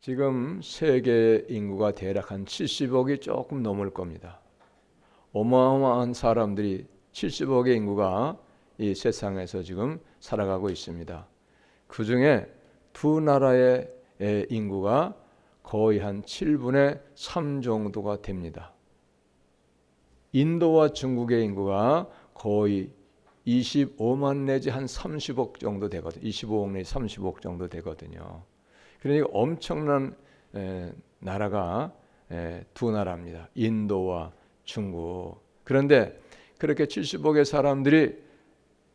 지금 세계 인구가 대략 한 70억이 조금 넘을 겁니다. 어마어마한 사람들이 70억의 인구가 이 세상에서 지금 살아가고 있습니다. 그 중에 두 나라의 인구가 거의 한 7분의 3 정도가 됩니다. 인도와 중국의 인구가 거의 25만 내지 한 30억 정도 되거든요. 25억 내지 30억 정도 되거든요. 그러니까 엄청난 나라가 두 나라입니다. 인도와 중국. 그런데 그렇게 70억의 사람들이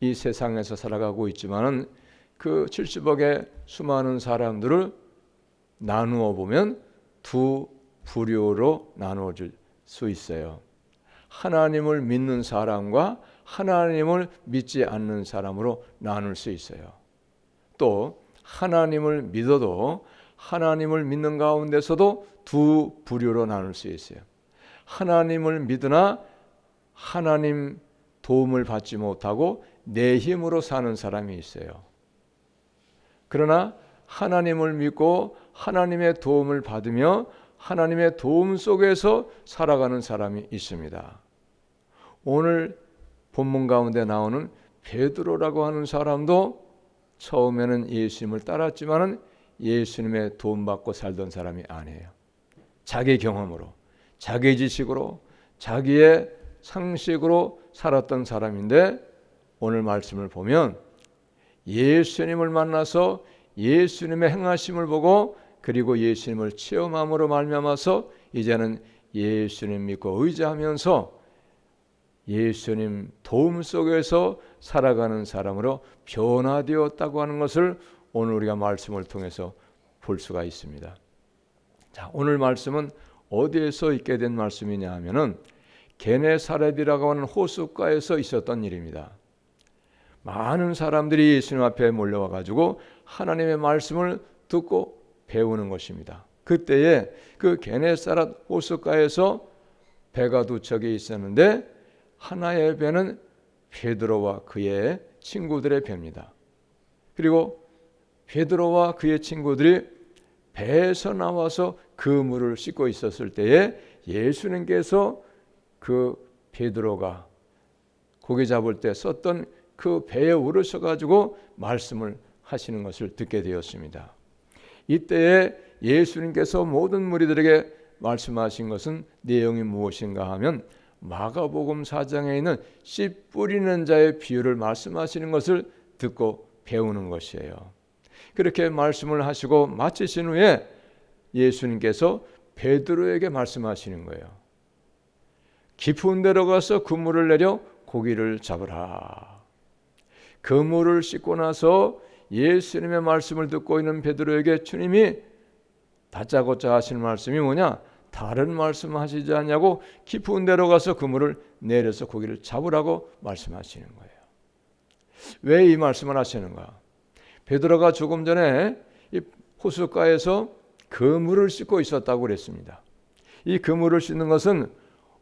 이 세상에서 살아가고 있지만은 그 70억의 수많은 사람들을 나누어 보면 두 부류로 나누어질 수 있어요. 하나님을 믿는 사람과 하나님을 믿지 않는 사람으로 나눌 수 있어요. 또 하나님을 믿어도 하나님을 믿는 가운데서도 두 부류로 나눌 수 있어요. 하나님을 믿으나 하나님 도움을 받지 못하고 내 힘으로 사는 사람이 있어요. 그러나 하나님을 믿고 하나님의 도움을 받으며 하나님의 도움 속에서 살아가는 사람이 있습니다. 오늘 본문 가운데 나오는 베드로라고 하는 사람도 처음에는 예수님을 따랐지만은 예수님의 도움받고 살던 사람이 아니에요. 자기 경험으로, 자기 지식으로, 자기의 상식으로 살았던 사람인데 오늘 말씀을 보면 예수님을 만나서 예수님의 행하심을 보고 그리고 예수님을 체험함으로 말미암아서 이제는 예수님 믿고 의지하면서 예수님 도움 속에서 살아가는 사람으로 변화되었다고 하는 것을 오늘 우리가 말씀을 통해서 볼 수가 있습니다. 자, 오늘 말씀은 어디에서 있게 된 말씀이냐 하면은 게네사렛이라고 하는 호숫가에서 있었던 일입니다. 많은 사람들이 예수님 앞에 몰려와 가지고 하나님의 말씀을 듣고 배우는 것입니다. 그때에 그 게네사렛 호숫가에서 배가 두 척이 있었는데 하나의 배는 베드로와 그의 친구들의 배입니다. 그리고 베드로와 그의 친구들이 배에서 나와서 그 물을 씻고 있었을 때에 예수님께서 그 베드로가 고기 잡을 때 썼던 그 배에 오르셔가지고 말씀을 하시는 것을 듣게 되었습니다. 이때에 예수님께서 모든 무리들에게 말씀하신 것은 내용이 무엇인가 하면 마가복음 4장에 있는 씨 뿌리는 자의 비유를 말씀하시는 것을 듣고 배우는 것이에요. 그렇게 말씀을 하시고 마치신 후에 예수님께서 베드로에게 말씀하시는 거예요. 깊은 데로 가서 그물을 내려 고기를 잡으라. 그물을 씻고 나서 예수님의 말씀을 듣고 있는 베드로에게 주님이 다짜고짜 하시는 말씀이 뭐냐? 다른 말씀 하시지 않냐고 깊은 데로 가서 그물을 내려서 고기를 잡으라고 말씀하시는 거예요. 왜 이 말씀을 하시는가? 베드로가 조금 전에 이 호숫가에서 그물을 씻고 있었다고 그랬습니다. 이 그물을 씻는 것은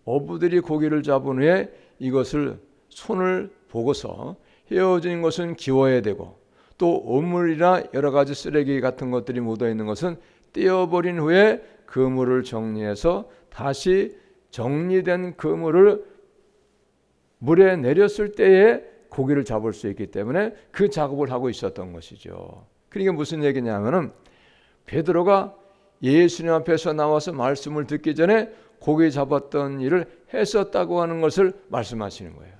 어부들이 고기를 잡은 후에 이것을 손을 보고서 헤어진 것은 기워야 되고 또 오물이나 여러 가지 쓰레기 같은 것들이 묻어있는 것은 떼어버린 후에 그물을 정리해서 다시 정리된 그물을 물에 내렸을 때에 고기를 잡을 수 있기 때문에 그 작업을 하고 있었던 것이죠. 그러니까 무슨 얘기냐면은 베드로가 예수님 앞에서 나와서 말씀을 듣기 전에 고기 잡았던 일을 했었다고 하는 것을 말씀하시는 거예요.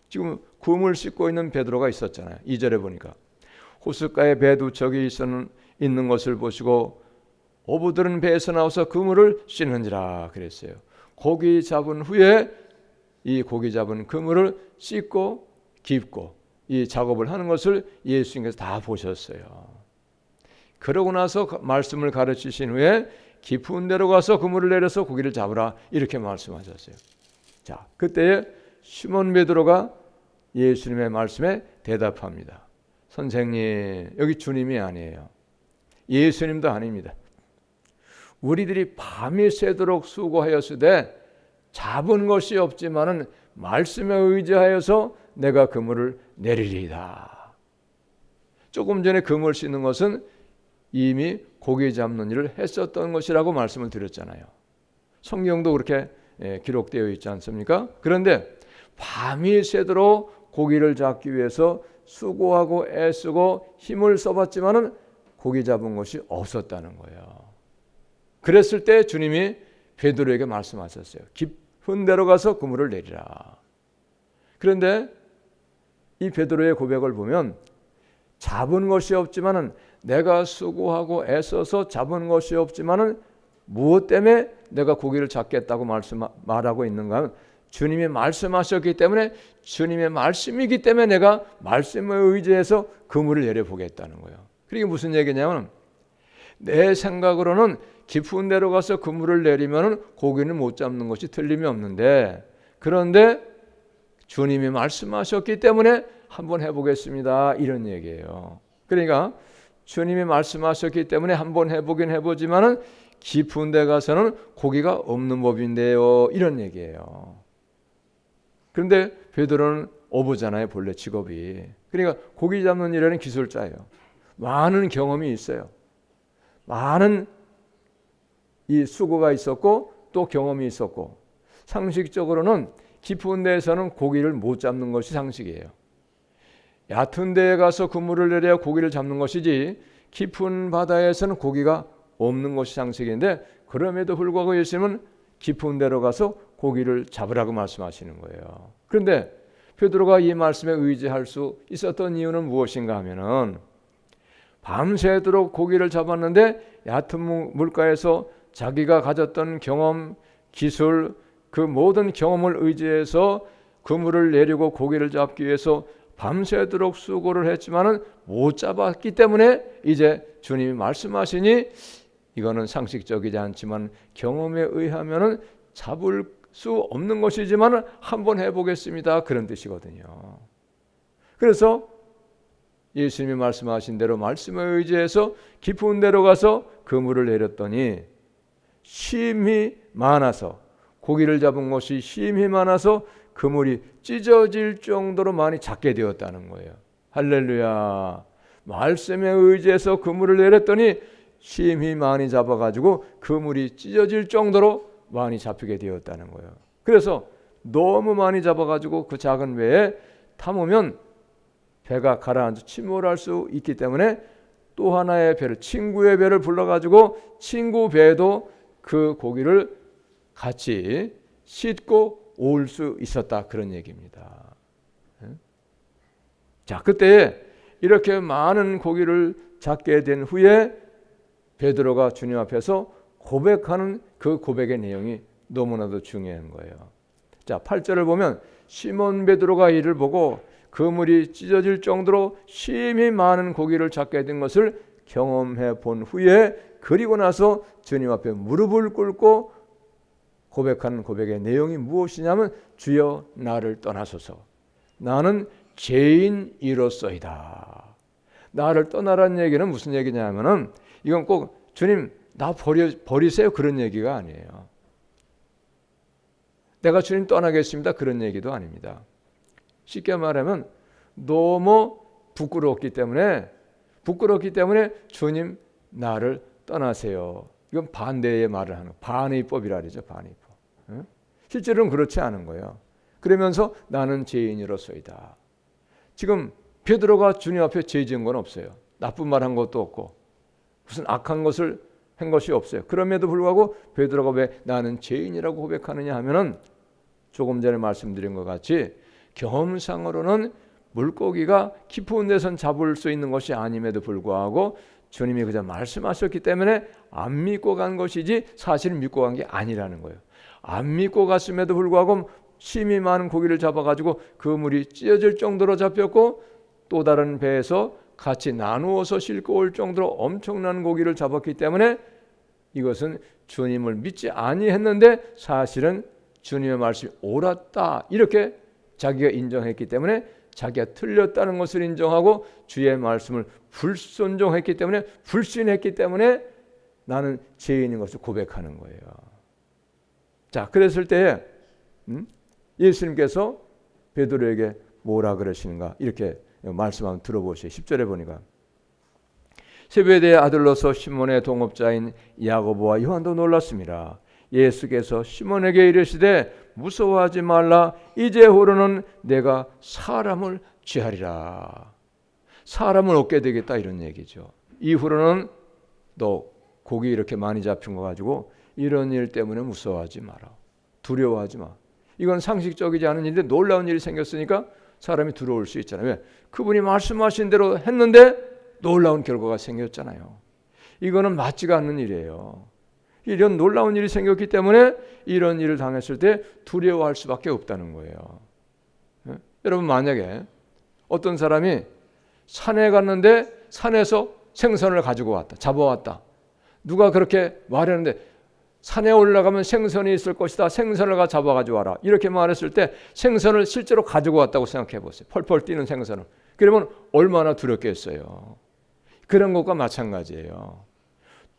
지금 그물 씻고 있는 베드로가 있었잖아요. 2절에 보니까 호숫가에 배 두 척이 있는 것을 보시고 어부들은 배에서 나와서 그물을 씻는지라 그랬어요. 고기 잡은 후에 이 고기 잡은 그물을 씻고 깁고 이 작업을 하는 것을 예수님께서 다 보셨어요. 그러고 나서 말씀을 가르치신 후에 깊은 데로 가서 그물을 내려서 고기를 잡으라 이렇게 말씀하셨어요. 자, 그때에 시몬 베드로가 예수님의 말씀에 대답합니다. 선생님, 여기 주님이 아니에요. 예수님도 아닙니다. 우리들이 밤이 새도록 수고하였으되 잡은 것이 없지만은 말씀에 의지하여서 내가 그물을 내리리이다. 조금 전에 그물 씻는 것은 이미 고기 잡는 일을 했었던 것이라고 말씀을 드렸잖아요. 성경도 그렇게 기록되어 있지 않습니까? 그런데 밤이 새도록 고기를 잡기 위해서 수고하고 애쓰고 힘을 써봤지만은 고기 잡은 것이 없었다는 거예요. 그랬을 때 주님이 베드로에게 말씀하셨어요. 깊은 데로 가서 그물을 내리라. 그런데 이 베드로의 고백을 보면 잡은 것이 없지만은 내가 수고하고 애써서 잡은 것이 없지만은 무엇 때문에 내가 고기를 잡겠다고 말하고 있는가 하면 주님이 말씀하셨기 때문에, 주님의 말씀이기 때문에 내가 말씀에 의지해서 그물을 내려보겠다는 거예요. 그게 무슨 얘기냐면 내 생각으로는 깊은 데로 가서 그물을 내리면 고기는 못 잡는 것이 틀림이 없는데, 그런데 주님이 말씀하셨기 때문에 한번 해보겠습니다, 이런 얘기예요. 그러니까 주님이 말씀하셨기 때문에 한번 해보긴 해보지만은 깊은 데 가서는 고기가 없는 법인데요, 이런 얘기예요. 그런데 베드로는 어부잖아요, 본래 직업이. 그러니까 고기 잡는 일에는 기술자예요. 많은 경험이 있어요. 많은 이 수고가 있었고 또 경험이 있었고, 상식적으로는 깊은 데에서는 고기를 못 잡는 것이 상식이에요. 얕은 데에 가서 그물을 내려야 고기를 잡는 것이지 깊은 바다에서는 고기가 없는 것이 상식인데, 그럼에도 불구하고 예수님은 깊은 데로 가서 고기를 잡으라고 말씀하시는 거예요. 그런데 베드로가 이 말씀에 의지할 수 있었던 이유는 무엇인가 하면은 밤새도록 고기를 잡았는데 얕은 물가에서 자기가 가졌던 경험, 기술, 그 모든 경험을 의지해서 그물을 내리고 고기를 잡기 위해서 밤새도록 수고를 했지만은 못 잡았기 때문에 이제 주님이 말씀하시니 이거는 상식적이지 않지만 경험에 의하면은 잡을 수 없는 것이지만 한번 해보겠습니다, 그런 뜻이거든요. 그래서 예수님이 말씀하신 대로 말씀에 의지해서 깊은 데로 가서 그물을 내렸더니 힘이 많아서, 고기를 잡은 것이 힘이 많아서 그물이 찢어질 정도로 많이 잡게 되었다는 거예요. 할렐루야. 말씀에 의지해서 그물을 내렸더니 힘이 많이 잡아가지고 그물이 찢어질 정도로 많이 잡히게 되었다는 거예요. 그래서 너무 많이 잡아가지고 그 작은 배에 타보면 배가 가라앉아 침몰할 수 있기 때문에 또 하나의 배를, 친구의 배를 불러가지고 친구 배도 그 고기를 같이 싣고 올 수 있었다, 그런 얘기입니다. 자, 그때 이렇게 많은 고기를 잡게 된 후에 베드로가 주님 앞에서 고백하는 그 고백의 내용이 너무나도 중요한 거예요. 자, 8절을 보면 시몬 베드로가 이를 보고 그물이 찢어질 정도로 힘이 많은 고기를 잡게 된 것을 경험해 본 후에, 그리고 나서 주님 앞에 무릎을 꿇고 고백하는 고백의 내용이 무엇이냐면 주여 나를 떠나소서, 나는 죄인이로소이다. 나를 떠나라는 얘기는 무슨 얘기냐면은 이건 꼭 주님 나 버리세요 그런 얘기가 아니에요. 내가 주님 떠나겠습니다 그런 얘기도 아닙니다. 쉽게 말하면 너무 부끄럽기 때문에 주님 나를 떠나세요. 이건 반대의 말을 하는, 반의법이라 그러죠. 반의법. 실제로는 그렇지 않은 거예요. 그러면서 나는 죄인이로소이다. 지금 베드로가 주님 앞에 죄 지은 건 없어요. 나쁜 말 한 것도 없고 무슨 악한 것을 한 것이 없어요. 그럼에도 불구하고 베드로가 왜 나는 죄인이라고 고백하느냐 하면은 조금 전에 말씀드린 것 같이 경험상으로는 물고기가 깊은 데선 잡을 수 있는 것이 아님에도 불구하고 주님이 그저 말씀하셨기 때문에 안 믿고 간 것이지 사실은 믿고 간 게 아니라는 거예요. 안 믿고 갔음에도 불구하고 힘이 많은 고기를 잡아가지고 그물이 찢어질 정도로 잡혔고 또 다른 배에서 같이 나누어서 싣고 올 정도로 엄청난 고기를 잡았기 때문에 이것은 주님을 믿지 아니했는데 사실은 주님의 말씀이 옳았다 이렇게 자기가 인정했기 때문에 자기가 틀렸다는 것을 인정하고 주의 말씀을 불순종했기 때문에, 불신했기 때문에 나는 죄인인 것을 고백하는 거예요. 자, 그랬을 때 예수님께서 베드로에게 뭐라 그러시는가 이렇게 말씀 한번 들어보세요. 10절에 보니까 세베대의 아들로서 시몬의 동업자인 야고보와 요한도 놀랐습니다. 예수께서 시몬에게 이르시되 무서워하지 말라. 이제후로는 내가 사람을 취하리라. 사람을 얻게 되겠다 이런 얘기죠. 이후로는 너 고기 이렇게 많이 잡힌 거 가지고 이런 일 때문에 무서워하지 마라. 두려워하지 마. 이건 상식적이지 않은 일인데 놀라운 일이 생겼으니까 사람이 두려울 수 있잖아요. 왜? 그분이 말씀하신 대로 했는데 놀라운 결과가 생겼잖아요. 이거는 맞지가 않는 일이에요. 이런 놀라운 일이 생겼기 때문에 이런 일을 당했을 때 두려워할 수밖에 없다는 거예요. 예? 여러분 만약에 어떤 사람이 산에 갔는데 산에서 생선을 가지고 왔다. 잡아왔다. 누가 그렇게 말했는데 산에 올라가면 생선이 있을 것이다. 생선을 잡아가지고 와라. 이렇게 말했을 때 생선을 실제로 가지고 왔다고 생각해 보세요. 펄펄 뛰는 생선을. 그러면 얼마나 두렵겠어요. 그런 것과 마찬가지예요.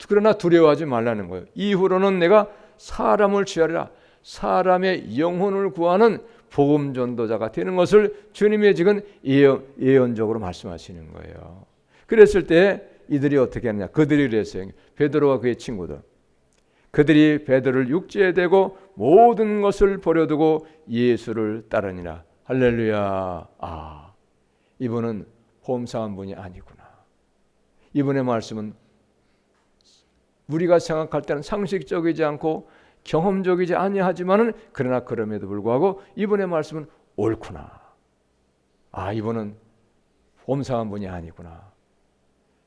그러나 두려워하지 말라는 거예요. 이후로는 내가 사람을 취하리라. 사람의 영혼을 구하는 복음 전도자가 되는 것을 주님이 지금 예언적으로 말씀하시는 거예요. 그랬을 때 이들이 어떻게 하느냐. 그들이 그랬어요. 베드로와 그의 친구들. 그들이 베드로를 육지에 대고 모든 것을 버려두고 예수를 따르니라. 할렐루야. 아, 이분은 험사한 분이 아니구나. 이분의 말씀은 우리가 생각할 때는 상식적이지 않고 경험적이지 아니하지만은 그러나 그럼에도 불구하고 이분의 말씀은 옳구나. 아, 이분은 험사한 분이 아니구나.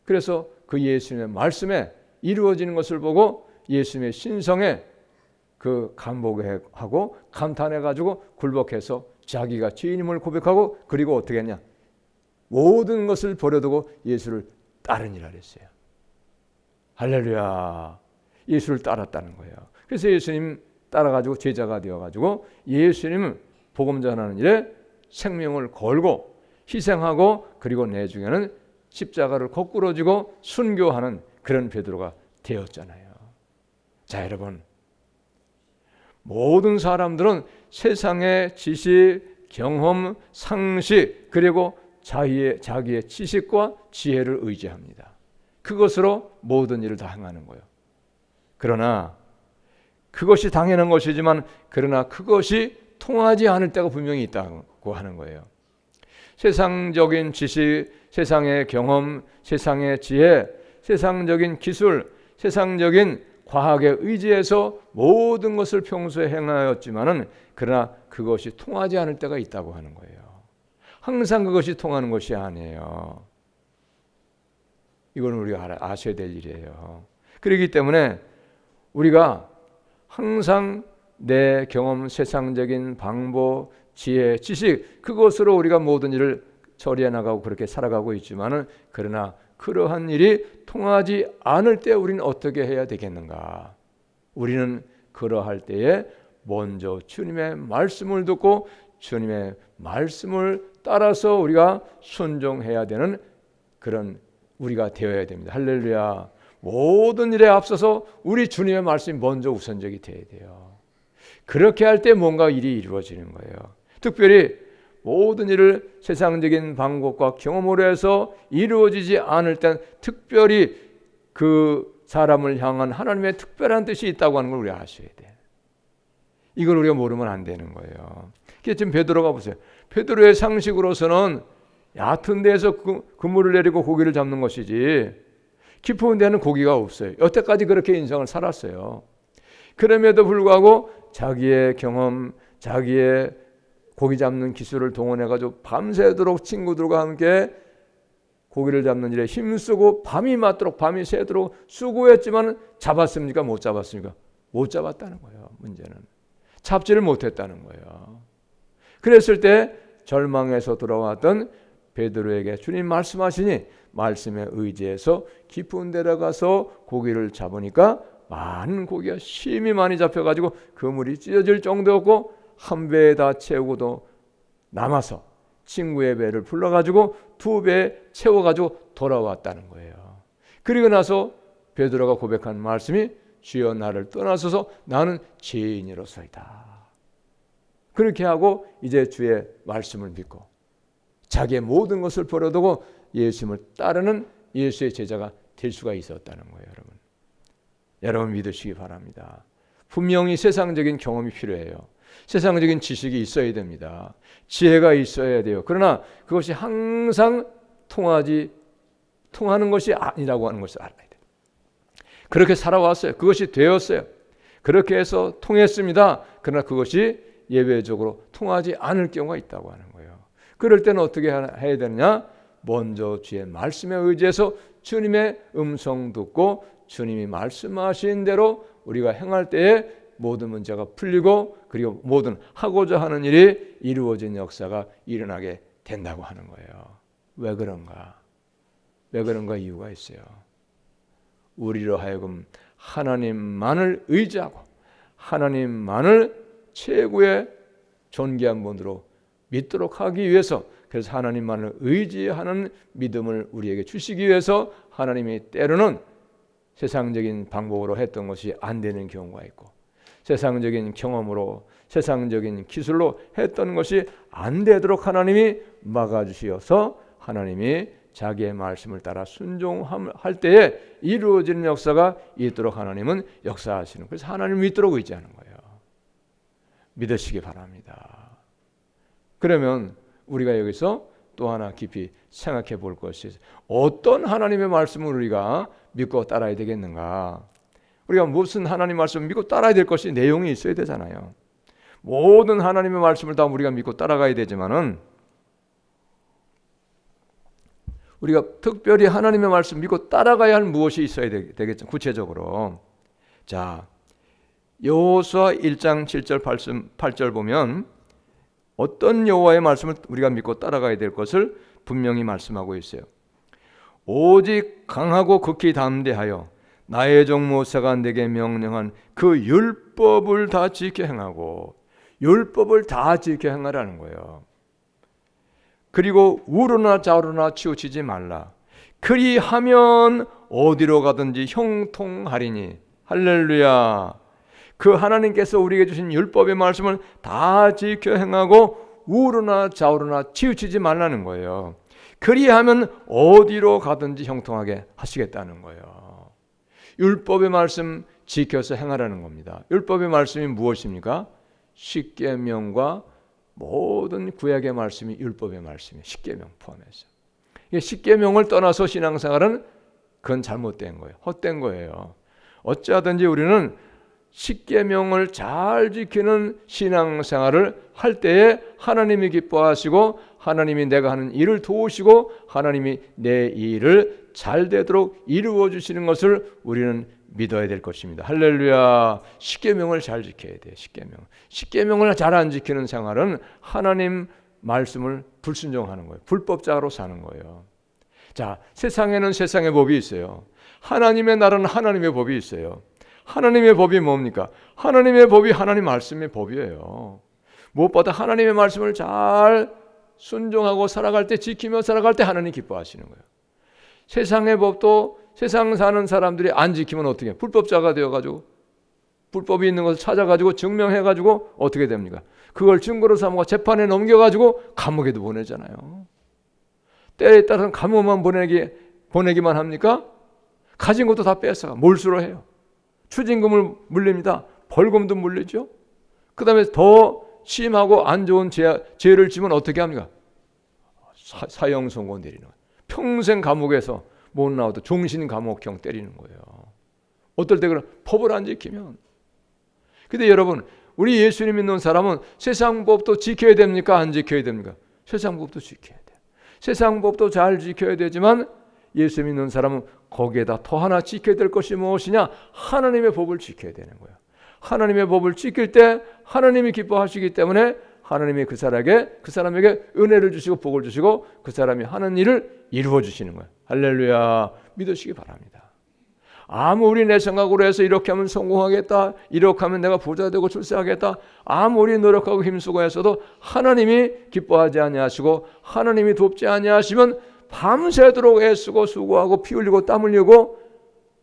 그래서 그 예수님의 말씀에 이루어지는 것을 보고 예수님의 신성에 그 감복하고 감탄해가지고 굴복해서 자기가 죄인임을 고백하고 그리고 어떻게 했냐. 모든 것을 버려두고 예수를 따르니라 그랬어요. 할렐루야. 예수를 따랐다는 거예요. 그래서 예수님 따라가지고 제자가 되어가지고 예수님은 복음 전하는 일에 생명을 걸고 희생하고 그리고 내중에는 십자가를 거꾸로 지고 순교하는 그런 베드로가 되었잖아요. 자, 여러분, 모든 사람들은 세상의 지식, 경험, 상식 그리고 자기의 지식과 지혜를 의지합니다. 그것으로 모든 일을 다 행하는 거예요. 그러나 그것이 당연한 것이지만 그러나 그것이 통하지 않을 때가 분명히 있다고 하는 거예요. 세상적인 지식, 세상의 경험, 세상의 지혜, 세상적인 기술, 세상적인 과학에 의지해서 모든 것을 평소에 행하였지만은 그러나 그것이 통하지 않을 때가 있다고 하는 거예요. 항상 그것이 통하는 것이 아니에요. 이건 우리가 아셔야 될 일이에요. 그렇기 때문에 우리가 항상 내 경험, 세상적인 방법, 지혜, 지식 그것으로 우리가 모든 일을 처리해 나가고 그렇게 살아가고 있지만은 그러나 그러한 일이 통하지 않을 때 우리는 어떻게 해야 되겠는가? 우리는 그러할 때에 먼저 주님의 말씀을 듣고 주님의 말씀을 따라서 우리가 순종해야 되는 그런 우리가 되어야 됩니다. 할렐루야. 모든 일에 앞서서 우리 주님의 말씀이 먼저 우선적이 되어야 돼요. 그렇게 할 때 뭔가 일이 이루어지는 거예요. 특별히 모든 일을 세상적인 방법과 경험으로 해서 이루어지지 않을 땐 특별히 그 사람을 향한 하나님의 특별한 뜻이 있다고 하는 걸 우리가 아셔야 돼요. 이걸 우리가 모르면 안 되는 거예요. 지금 베드로가 보세요. 베드로의 상식으로서는 얕은 데에서 그물을 내리고 고기를 잡는 것이지 깊은 데는 고기가 없어요. 여태까지 그렇게 인생을 살았어요. 그럼에도 불구하고 자기의 경험, 자기의 고기 잡는 기술을 동원해가지고 밤새도록 친구들과 함께 고기를 잡는 일에 힘쓰고 밤이 맞도록 밤이 새도록 수고했지만 잡았습니까? 못 잡았습니까? 못 잡았다는 거예요. 문제는 잡지를 못했다는 거예요. 그랬을 때 절망에서 돌아왔던 베드로에게 주님 말씀하시니 말씀에 의지해서 깊은 데 들어가서 고기를 잡으니까 많은 고기가 심히 많이 잡혀가지고 그물이 찢어질 정도였고 한 배에 다 채우고도 남아서 친구의 배를 불러가지고 두 배 채워가지고 돌아왔다는 거예요. 그리고 나서 베드로가 고백한 말씀이 주여 나를 떠나소서 나는 죄인이로소이다. 그렇게 하고 이제 주의 말씀을 믿고 자기의 모든 것을 버려두고 예수님을 따르는 예수의 제자가 될 수가 있었다는 거예요. 여러분 믿으시기 바랍니다. 분명히 세상적인 경험이 필요해요. 세상적인 지식이 있어야 됩니다. 지혜가 있어야 돼요. 그러나 그것이 항상 통하는 것이 아니라고 하는 것을 알아야 돼요. 그렇게 살아왔어요. 그것이 되었어요. 그렇게 해서 통했습니다. 그러나 그것이 예외적으로 통하지 않을 경우가 있다고 하는 거예요. 그럴 때는 어떻게 해야 되느냐? 먼저 주의 말씀에 의지해서 주님의 음성 듣고 주님이 말씀하신 대로 우리가 행할 때에 모든 문제가 풀리고 그리고 모든 하고자 하는 일이 이루어진 역사가 일어나게 된다고 하는 거예요. 왜 그런가? 왜 그런가? 이유가 있어요. 우리로 하여금 하나님만을 의지하고 하나님만을 최고의 존귀한 분으로 믿도록 하기 위해서, 그래서 하나님만을 의지하는 믿음을 우리에게 주시기 위해서 하나님이 때로는 세상적인 방법으로 했던 것이 안 되는 경우가 있고, 세상적인 경험으로 세상적인 기술로 했던 것이 안 되도록 하나님이 막아주시어서 하나님이 자기의 말씀을 따라 순종할 때에 이루어지는 역사가 있도록 하나님은 역사하시는, 그래서 하나님을 믿도록 의지하는 거예요. 믿으시기 바랍니다. 그러면 우리가 여기서 또 하나 깊이 생각해 볼 것이, 어떤 하나님의 말씀을 우리가 믿고 따라야 되겠는가? 우리가 무슨 하나님 말씀을 믿고 따라야 될 것이 내용이 있어야 되잖아요. 모든 하나님의 말씀을 다 우리가 믿고 따라가야 되지만은 우리가 특별히 하나님의 말씀 믿고 따라가야 할 무엇이 있어야 되겠죠. 구체적으로 자, 여호수아 1장 7절 8절 보면 어떤 여호와의 말씀을 우리가 믿고 따라가야 될 것을 분명히 말씀하고 있어요. 오직 강하고 극히 담대하여 나의 종 모세가 내게 명령한 그 율법을 다 지켜 행하고, 율법을 다 지켜 행하라는 거예요. 그리고 우로나 좌로나 치우치지 말라. 그리하면 어디로 가든지 형통하리니. 할렐루야. 그 하나님께서 우리에게 주신 율법의 말씀을 다 지켜 행하고 우로나 좌로나 치우치지 말라는 거예요. 그리하면 어디로 가든지 형통하게 하시겠다는 거예요. 율법의 말씀 지켜서 행하라는 겁니다. 율법의 말씀이 무엇입니까? 십계명과 모든 구약의 말씀이 율법의 말씀이에요. 십계명 포함해서. 십계명을 떠나서 신앙생활은 그건 잘못된 거예요. 헛된 거예요. 어찌하든지 우리는 십계명을 잘 지키는 신앙생활을 할 때에 하나님이 기뻐하시고 하나님이 내가 하는 일을 도우시고 하나님이 내 일을 잘 되도록 이루어 주시는 것을 우리는 믿어야 될 것입니다. 할렐루야. 십계명을 잘 지켜야 돼요. 십계명을 잘 안 지키는 생활은 하나님 말씀을 불순종하는 거예요. 불법자로 사는 거예요. 자, 세상에는 세상의 법이 있어요. 하나님의 나라는 하나님의 법이 있어요. 하나님의 법이 뭡니까? 하나님의 법이 하나님 말씀의 법이에요. 무엇보다 하나님의 말씀을 잘 순종하고 살아갈 때, 지키며 살아갈 때 하나님 기뻐하시는 거예요. 세상의 법도 세상 사는 사람들이 안 지키면 어떻게 해요? 불법자가 되어가지고 불법이 있는 것을 찾아가지고 증명해가지고 어떻게 됩니까? 그걸 증거로 삼고 재판에 넘겨가지고 감옥에도 보내잖아요. 때에 따라서는 감옥만 보내기만 합니까? 가진 것도 다 뺏어가 몰수로 해요. 추징금을 물립니다. 벌금도 물리죠. 그 다음에 더 심하고 안 좋은 죄를 지면 어떻게 합니까? 사형 선고 내리는 거예요. 평생 감옥에서 못 나와도 종신 감옥형 때리는 거예요. 어떨 때 그런 법을 안 지키면. 근데 여러분, 우리 예수님 믿는 사람은 세상 법도 지켜야 됩니까? 안 지켜야 됩니까? 세상 법도 지켜야 돼요. 세상 법도 잘 지켜야 되지만 예수 믿는 사람은 거기에다 더 하나 지켜야 될 것이 무엇이냐? 하나님의 법을 지켜야 되는 거예요. 하나님의 법을 지킬 때 하나님이 기뻐하시기 때문에 하나님이 그 사람에게 은혜를 주시고 복을 주시고 그 사람이 하는 일을 이루어 주시는 거예요. 할렐루야. 믿으시기 바랍니다. 아무리 내 생각으로 해서 이렇게 하면 성공하겠다, 이렇게 하면 내가 부자 되고 출세하겠다, 아무리 노력하고 힘쓰고 해서도 하나님이 기뻐하지 아니하시고 하나님이 돕지 아니하시면 밤새도록 애쓰고 수고하고 피 흘리고 땀 흘리고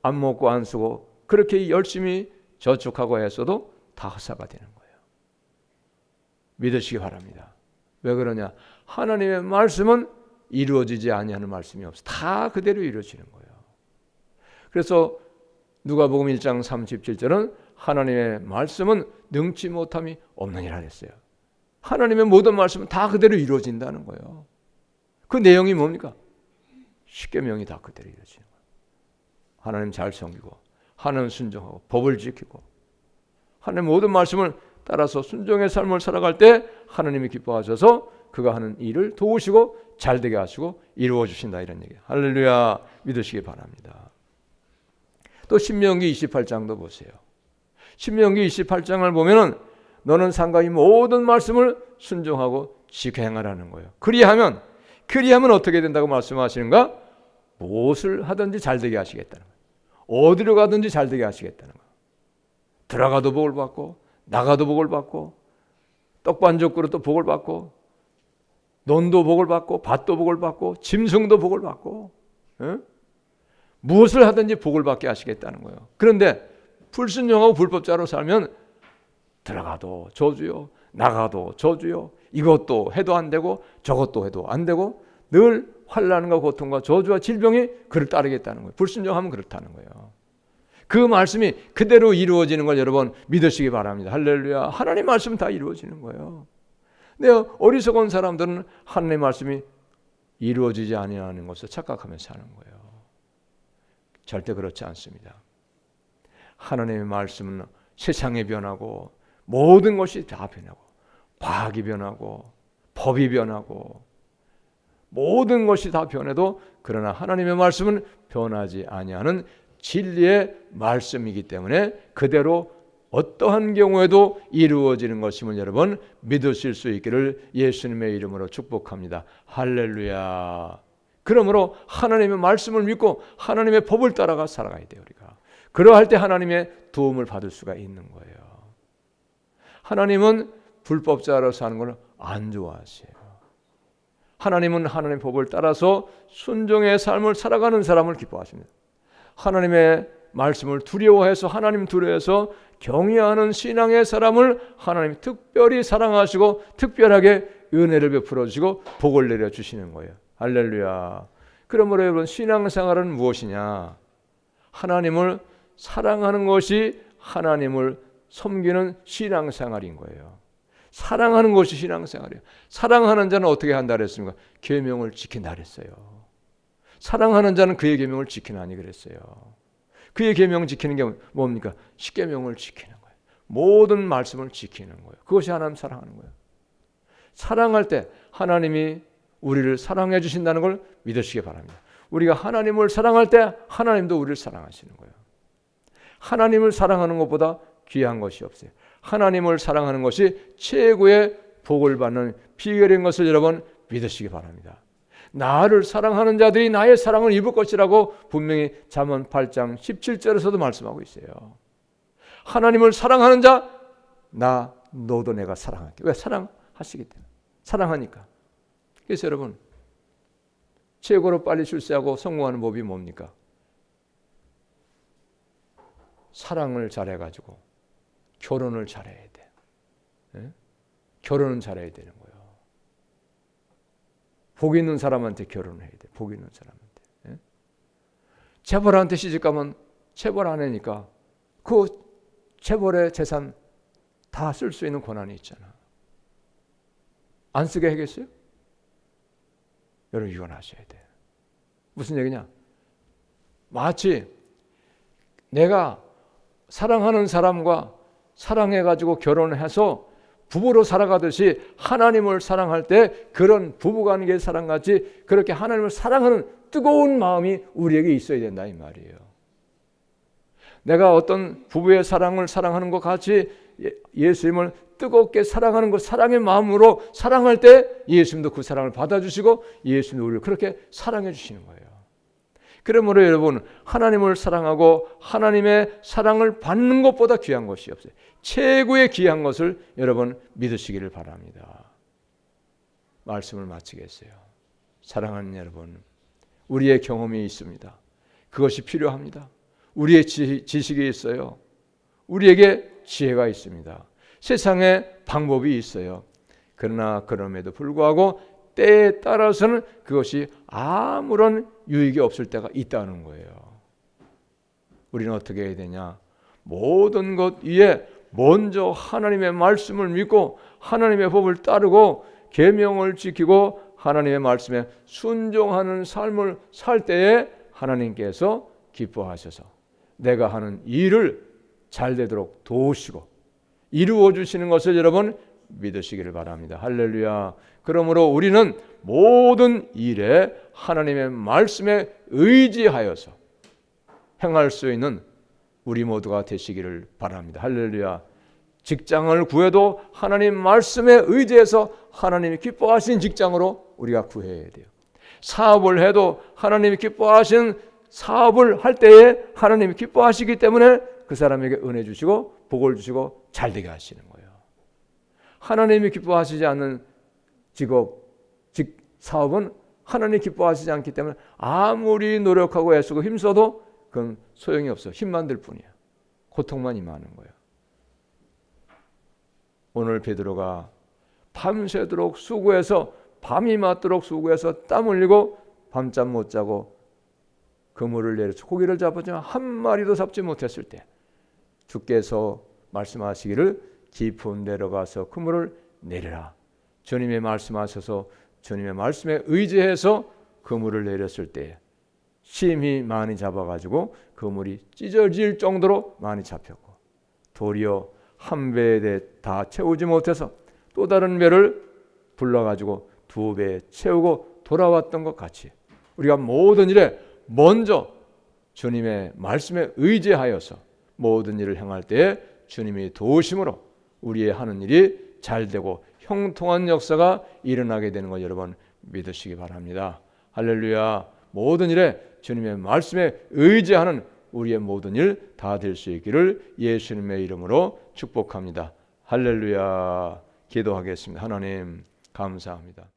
안 먹고 안 쓰고 그렇게 열심히 저축하고 해서도 다 헛사가 되는 거예요. 믿으시기 바랍니다. 왜 그러냐? 하나님의 말씀은 이루어지지 아니하는 말씀이 없어. 다 그대로 이루어지는 거예요. 그래서 누가복음 1장 37절은 하나님의 말씀은 능치 못함이 없느니라 했어요. 하나님의 모든 말씀은 다 그대로 이루어진다는 거예요. 그 내용이 뭡니까? 십계명이 다 그대로 이루어지는 거예요. 하나님 잘 섬기고, 하나님 순종하고, 법을 지키고, 하나님 모든 말씀을 따라서 순종의 삶을 살아갈 때 하나님이 기뻐하셔서 그가 하는 일을 도우시고 잘되게 하시고 이루어 주신다, 이런 얘기예요. 할렐루야, 믿으시기 바랍니다. 또 신명기 28장도 보세요. 신명기 28장을 보면은 너는 상가 이 모든 말씀을 순종하고 지켜 행하라는 거예요. 그리하면 어떻게 된다고 말씀하시는가? 무엇을 하든지 잘되게 하시겠다는 거예요. 어디로 가든지 잘되게 하시겠다는 거예요. 들어가도 복을 받고, 나가도 복을 받고, 떡반죽 그릇도 복을 받고, 논도 복을 받고, 밭도 복을 받고, 짐승도 복을 받고, 무엇을 하든지 복을 받게 하시겠다는 거예요. 그런데 불순종하고 불법자로 살면 들어가도 저주요, 나가도 저주요, 이것도 해도 안 되고 저것도 해도 안 되고 늘 환난과 고통과 저주와 질병이 그를 따르겠다는 거예요. 불순종하면 그렇다는 거예요. 그 말씀이 그대로 이루어지는 걸 여러분 믿으시기 바랍니다. 할렐루야. 하나님 말씀은 다 이루어지는 거예요. 근데 어리석은 사람들은 하나님의 말씀이 이루어지지 아니하는 것을 착각하면서 사는 거예요. 절대 그렇지 않습니다. 하나님의 말씀은 세상이 변하고 모든 것이 다 변하고, 과학이 변하고 법이 변하고 모든 것이 다 변해도 그러나 하나님의 말씀은 변하지 아니하는 진리의 말씀이기 때문에 그대로 어떠한 경우에도 이루어지는 것임을 여러분 믿으실 수 있기를 예수님의 이름으로 축복합니다. 할렐루야. 그러므로 하나님의 말씀을 믿고 하나님의 법을 따라가 살아가야 돼요. 우리가 그러할 때 하나님의 도움을 받을 수가 있는 거예요. 하나님은 불법자로서 하는 걸 안 좋아하세요. 하나님은 하나님의 법을 따라서 순종의 삶을 살아가는 사람을 기뻐하십니다. 하나님의 말씀을 두려워해서, 하나님 두려워해서 경외하는 신앙의 사람을 하나님이 특별히 사랑하시고 특별하게 은혜를 베풀어 주시고 복을 내려 주시는 거예요. 할렐루야. 그러므로 여러분, 신앙생활은 무엇이냐? 하나님을 사랑하는 것이 하나님을 섬기는 신앙생활인 거예요. 사랑하는 것이 신앙생활이에요. 사랑하는 자는 어떻게 한다 그랬습니까? 계명을 지킨다 그랬어요. 사랑하는 자는 그의 계명을 지키나니 그랬어요. 그의 계명 지키는 게 뭡니까? 십계명을 지키는 거예요. 모든 말씀을 지키는 거예요. 그것이 하나님 사랑하는 거예요. 사랑할 때 하나님이 우리를 사랑해 주신다는 걸 믿으시기 바랍니다. 우리가 하나님을 사랑할 때 하나님도 우리를 사랑하시는 거예요. 하나님을 사랑하는 것보다 귀한 것이 없어요. 하나님을 사랑하는 것이 최고의 복을 받는 비결인 것을 여러분 믿으시기 바랍니다. 나를 사랑하는 자들이 나의 사랑을 입을 것이라고 분명히 잠언 8장 17절에서도 말씀하고 있어요. 하나님을 사랑하는 자, 너도 내가 사랑할게. 왜? 사랑하시기 때문에. 사랑하니까. 그래서 여러분, 최고로 빨리 출세하고 성공하는 법이 뭡니까? 사랑을 잘해가지고 결혼을 잘해야 돼. 예? 결혼은 잘해야 되는 거예요. 복 있는 사람한테 결혼을 해야 돼. 복 있는 사람한테. 예? 재벌한테 시집가면 재벌 아내니까 그 재벌의 재산 다 쓸 수 있는 권한이 있잖아. 안 쓰게 하겠어요? 여러분, 이혼하셔야 돼. 무슨 얘기냐? 마치 내가 사랑하는 사람과 사랑해가지고 결혼해서 부부로 살아가듯이 하나님을 사랑할 때 그런 부부관계의 사랑같이 그렇게 하나님을 사랑하는 뜨거운 마음이 우리에게 있어야 된다, 이 말이에요. 내가 어떤 부부의 사랑을 사랑하는 것 같이 예수님을 뜨겁게 사랑하는 것, 사랑의 마음으로 사랑할 때 예수님도 그 사랑을 받아주시고 예수님도 우리를 그렇게 사랑해 주시는 거예요. 그러므로 여러분, 하나님을 사랑하고 하나님의 사랑을 받는 것보다 귀한 것이 없어요. 최고의 귀한 것을 여러분 믿으시기를 바랍니다. 말씀을 마치겠어요. 사랑하는 여러분, 우리의 경험이 있습니다. 그것이 필요합니다. 우리의 지식이 있어요. 우리에게 지혜가 있습니다. 세상에 방법이 있어요. 그러나 그럼에도 불구하고 때에 따라서는 그것이 아무런 유익이 없을 때가 있다는 거예요. 우리는 어떻게 해야 되냐? 모든 것 위에 먼저 하나님의 말씀을 믿고 하나님의 법을 따르고 계명을 지키고 하나님의 말씀에 순종하는 삶을 살 때에 하나님께서 기뻐하셔서 내가 하는 일을 잘 되도록 도우시고 이루어 주시는 것을 여러분 믿으시기를 바랍니다. 할렐루야. 그러므로 우리는 모든 일에 하나님의 말씀에 의지하여서 행할 수 있는 우리 모두가 되시기를 바랍니다. 할렐루야. 직장을 구해도 하나님 말씀에 의지해서 하나님이 기뻐하신 직장으로 우리가 구해야 돼요. 사업을 해도 하나님이 기뻐하신 사업을 할 때에 하나님이 기뻐하시기 때문에 그 사람에게 은혜 주시고 복을 주시고 잘 되게 하시는 거예요. 하나님이 기뻐하시지 않는 직업, 사업은 하나님이 기뻐하시지 않기 때문에 아무리 노력하고 애쓰고 힘써도 그건 소용이 없어. 힘만 들 뿐이야. 고통만 임하는 거예요. 오늘 베드로가 밤새도록 수고해서 밤이 맞도록 수고해서 땀 흘리고 밤잠 못 자고 그물을 내려서 고기를 잡았지만 한 마리도 잡지 못했을 때 주께서 말씀하시기를 깊은 데로 가서 그물을 내려라. 주님의 말씀하셔서 주님의 말씀에 의지해서 그물을 내렸을 때 심히 많이 잡아가지고 그물이 찢어질 정도로 많이 잡혔고 도리어 한 배에 다 채우지 못해서 또 다른 배를 불러가지고 두 배 채우고 돌아왔던 것 같이 우리가 모든 일에 먼저 주님의 말씀에 의지하여서 모든 일을 행할 때에 주님이 도우심으로 우리의 하는 일이 잘되고 형통한 역사가 일어나게 되는 것 여러분 믿으시기 바랍니다. 할렐루야. 모든 일에 주님의 말씀에 의지하는 우리의 모든 일 다 될 수 있기를 예수님의 이름으로 축복합니다. 할렐루야. 기도하겠습니다. 하나님 감사합니다.